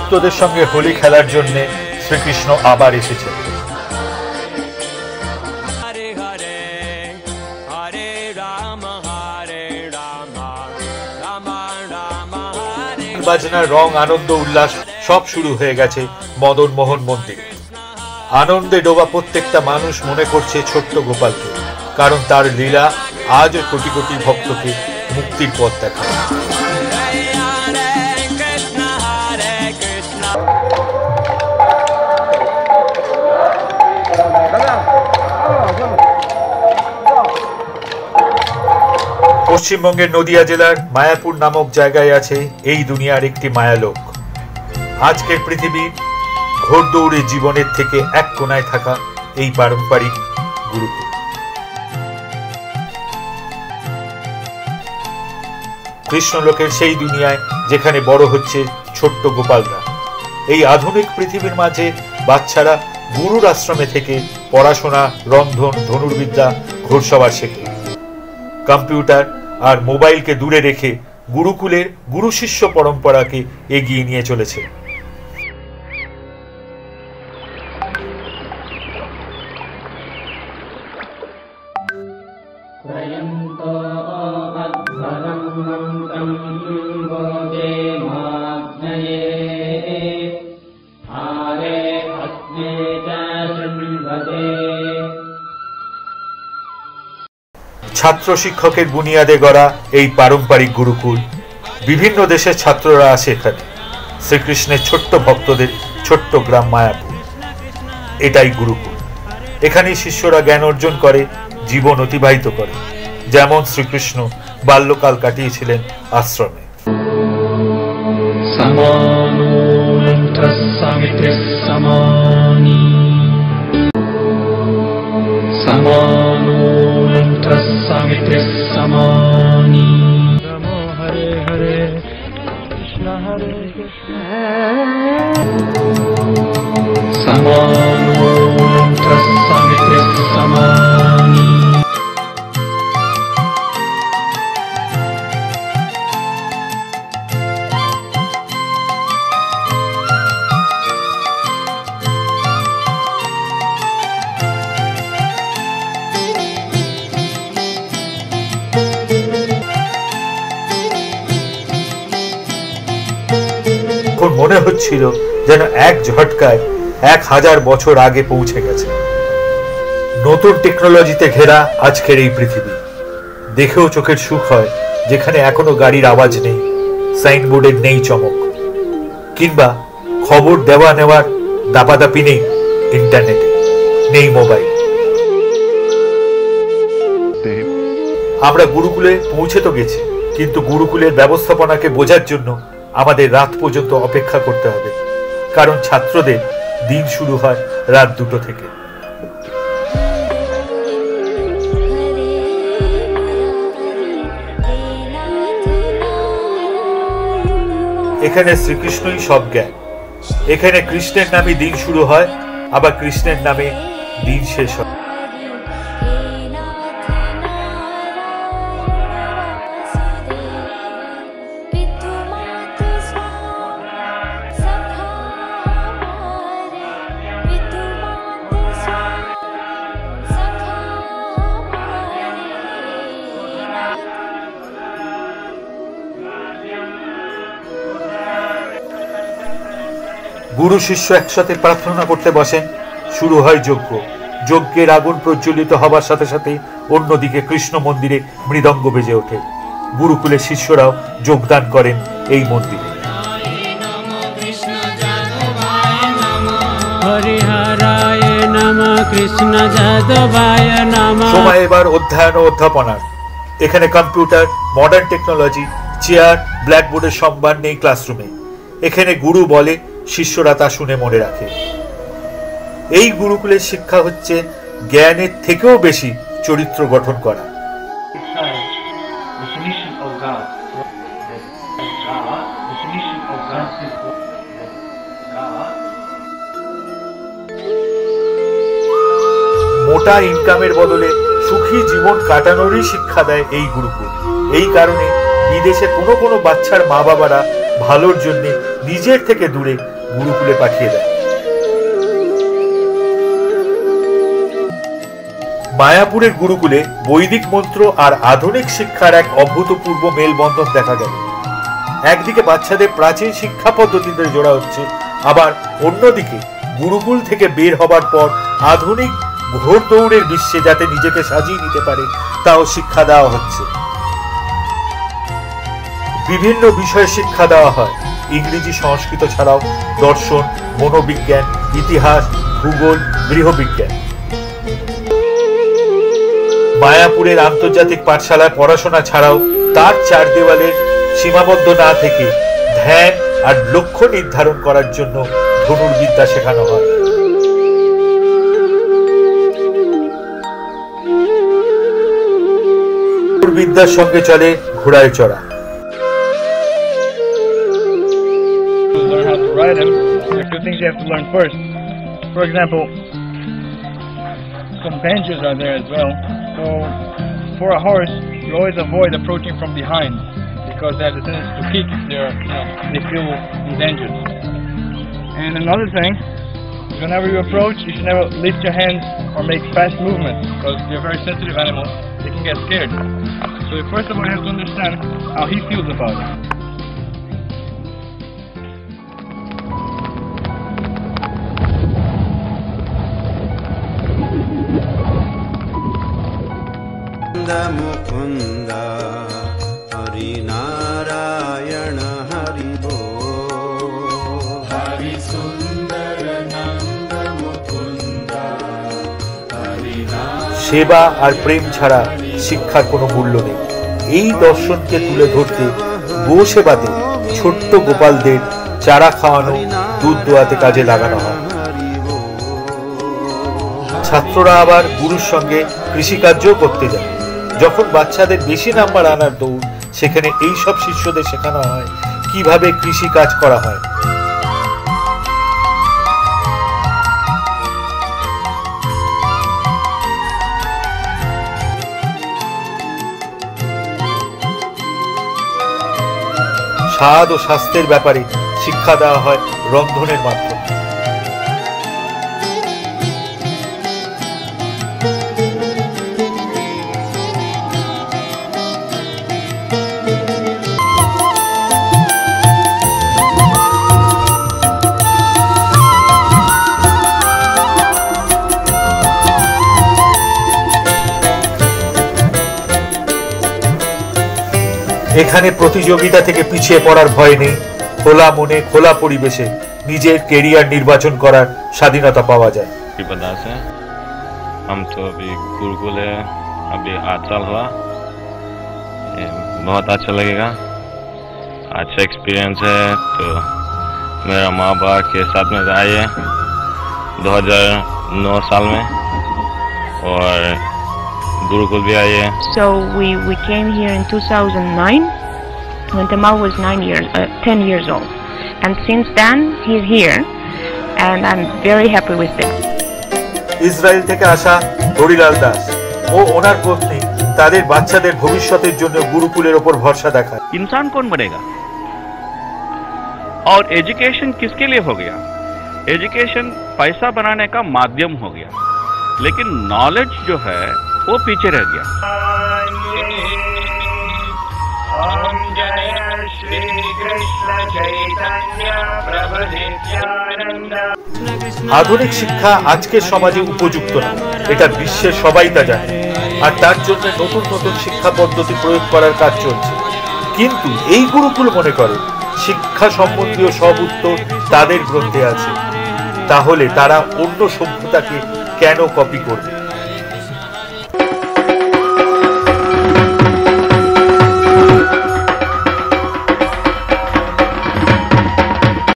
ভক্তদের সঙ্গে হোলি খেলার জন্য শ্রীকৃষ্ণ আবার এসেছেন। বাজনার রং, আনন্দ, উল্লাস সব শুরু হয়ে গেছে মদন মোহন মন্দিরে। আনন্দে ডোবা প্রত্যেকটা মানুষ মনে করছে ছোট্ট গোপালকে, কারণ তার লীলা আজও কোটি কোটি ভক্তকে মুক্তির পথ দেখায়। পশ্চিমবঙ্গের নদিয়া জেলার মায়াপুর নামক জায়গায় আছে এই দুনিয়ার একটি মায়ালোক। আজকের পৃথিবীর ঘোড়দৌড়ে জীবনের থেকে এক কোনায় থাকা এই পারম্পরিক গুরুকুল। কৃষ্ণলোকের সেই দুনিয়ায় যেখানে বড় হচ্ছে ছোট্ট গোপালরা। এই আধুনিক পৃথিবীর মাঝে বাচ্চারা গুরুর আশ্রমে থেকে পড়াশোনা, রন্ধন, ধনুর্বিদ্যা, ঘোড়সওয়ার শেখে। কম্পিউটার আর মোবাইলকে দূরে রেখে গুরুকুলের গুরু শিষ্য পরম্পরাকে এগিয়ে নিয়ে চলেছে। ছাত্র শিক্ষকের বুনিয়াদে গড়া এই পারম্পরিক গুরুকুল। বিভিন্ন দেশের ছাত্ররা আসে এখানে। শ্রীকৃষ্ণের ছোট্ট ভক্তদের ছোট্ট গ্রাম মায়াপুর, এটাই গুরুকুল। এখানে শিষ্যরা জ্ঞান অর্জন করে, জীবন অতিবাহিত করে, যেমন শ্রীকৃষ্ণ বাল্যকাল কাটিয়েছিলেন আশ্রমে। हरे हरे कृष्ण हरे कृष्ण समानो समिति समानी। মনে হচ্ছিল যেন এক ঝটকায় 1000 বছর আগে পৌঁছে গেছে। নতুন টেকনোলজিতে ঘেরা আজকের এই পৃথিবী দেখেও চোখের সুখ হয়, যেখানে এখনো গাড়ির আওয়াজ নেই, সাইনবোর্ডের নেই চমক, কিংবা খবর দেওয়া নেওয়ার দাপাদাপি নেই, ইন্টারনেটে নেই মোবাইল। আমরা গুরুকুলে পৌঁছে তো গেছি, কিন্তু গুরুকুলের ব্যবস্থাপনাকে বোঝার জন্য আমাদের রাত পর্যন্ত অপেক্ষা করতে হবে, কারণ ছাত্রদের দিন শুরু হয় রাত 2টো থেকে। এখানে শ্রীকৃষ্ণই সব জ্ঞান। এখানে কৃষ্ণের নামে দিন শুরু হয়, আবার কৃষ্ণের নামে দিন শেষ হয়। গুরু শিষ্য একসাথে প্রার্থনা করতে বসেন, শুরু হয় যজ্ঞ। যজ্ঞের আগুন প্রজ্বলিত হবার সাথে সাথে অন্যদিকে কৃষ্ণ মন্দিরে মৃদঙ্গ বেজে ওঠে। গুরুকুলের শিষ্যরাও যোগদান করেন এই মন্দিরে। সময় এবার অধ্যয়ন ও অধ্যাপনার। এখানে কম্পিউটার, মডার্ন টেকনোলজি, চেয়ার, ব্ল্যাকবোর্ডের সম্মান নেই ক্লাসরুমে। এখানে গুরু বলে, শিষ্যরা তা শুনে মনে রাখে। এই গুরুকুলের শিক্ষা হচ্ছে জ্ঞানের থেকেও বেশি চরিত্র গঠন করা। মোটা ইনকামের বদলে সুখী জীবন কাটানোরই শিক্ষা দেয় এই গুরুকুল। এই কারণে বিদেশে কোনো কোনো বাচ্চার মা বাবারা ভালোর জন্য নিজের থেকে দূরে গুরুকুলে পাঠিয়ে দেয়। মায়াপুরের গুরুকুলে বৈদিক মন্ত্র আর আধুনিক শিক্ষার এক অভূতপূর্ব মেলবন্ধন দেখা গেল। একদিকে বাচ্চাদের প্রাচীন শিক্ষা পদ্ধতিতে জোড়া হচ্ছে, আবার অন্যদিকে গুরুকুল থেকে বের হবার পর আধুনিক ঘোড়দৌড়ের বিশ্বে যাতে নিজেকে সাজিয়ে নিতে পারে তাও শিক্ষা দেওয়া হচ্ছে। বিভিন্ন বিষয়ে শিক্ষা দেওয়া হয়, ইংরেজি সংস্কৃত ছাড়াও দর্শন, মনোবিজ্ঞান, ইতিহাস, ভূগোল, গৃহবিজ্ঞান। মায়াপুরের আন্তর্জাতিক পাঠশালায় পড়াশোনা ছাড়াও তার চার দেওয়ালের সীমাবদ্ধ না থেকে ধ্যান আর লক্ষ্য নির্ধারণ করার জন্য ধনুর্বিদ্যা শেখানো হয়। ধনুর্বিদ্যার সঙ্গে চলে ঘোড়ায় চড়া। For example, some benches are there as well. So for a horse, you always avoid approaching from behind because they have the tendency to kick if they feel endangered. And another thing, whenever you approach, you should never lift your hands or make fast movements because they're very sensitive animals. They can get scared. So first of all, you have to understand how he feels about it. Mukund Hari Narayan Hari बोल हरि सुंदर नंद मुकुंद हरि সেবা আর প্রেম ছাড়া শিক্ষার কোনো মূল্য নেই। এই দর্শনকে তুলে ধরতে গো সেবাতে ছোট্ট গোপালদের চারা খাওয়ানো, দুধ দোয়াতে কাজে লাগানো হয়। ছাত্ররা আবার গুরুর সঙ্গে কৃষিকার্যও করতে যায়। যখন বাচ্চাদের বেশি নাম্বার আনার দৌড়, সেখানে এই সব শিষ্যদের শেখানো হয় কিভাবে কৃষি কাজ করা হয়। স্বাদ ও স্বাস্থ্যের ব্যাপারে শিক্ষা দেওয়া হয় রন্ধনের মাধ্যমে। এখানে প্রতিযোগিতা থেকে পিছিয়ে পড়ার ভয় নেই। খোলা মনে, খোলা পরিবেশে নিজের কেরিয়ার নির্বাচন করার স্বাধীনতা পাওয়া যায়। हम तो अभी गुरुकुल है, अभी 8 साल हुआ। बहुत अच्छा लगेगा, अच्छा एक्सपीरियंस है। तो मेरा माँ बाप के साथ में आए 2009 साल में और गुरुकुल भी आए। So we came here in 2009 when Tamal was 10 years old, and since then he's here, and I'm very happy with it. Israel থেকে আসা হরিলাল দাস ও ওনার পত্নী তাদের বাচ্চাদের ভবিষ্যতের জন্য গুরুকুলের উপর ভরসা দেখায়। इंसान कौन बनेगा और एजुकेशन किसके लिए हो गया? एजुकेशन पैसा बनाने का माध्यम हो गया, लेकिन नॉलेज जो है वो पीछे रह गया। আধুনিক শিক্ষা আজকের সমাজে উপযুক্ত না, এটা বিশ্বের সবাই তা জানে, আর তার জন্য নতুন নতুন শিক্ষা পদ্ধতি প্রয়োগ করার কাজ চলছে। কিন্তু এই গুরুকুল মনে করে শিক্ষা সম্বন্ধীয় সব উত্তর তাদের গ্রন্থে আছে। তাহলে তারা অন্য সভ্যতাকে কেন কপি করবে?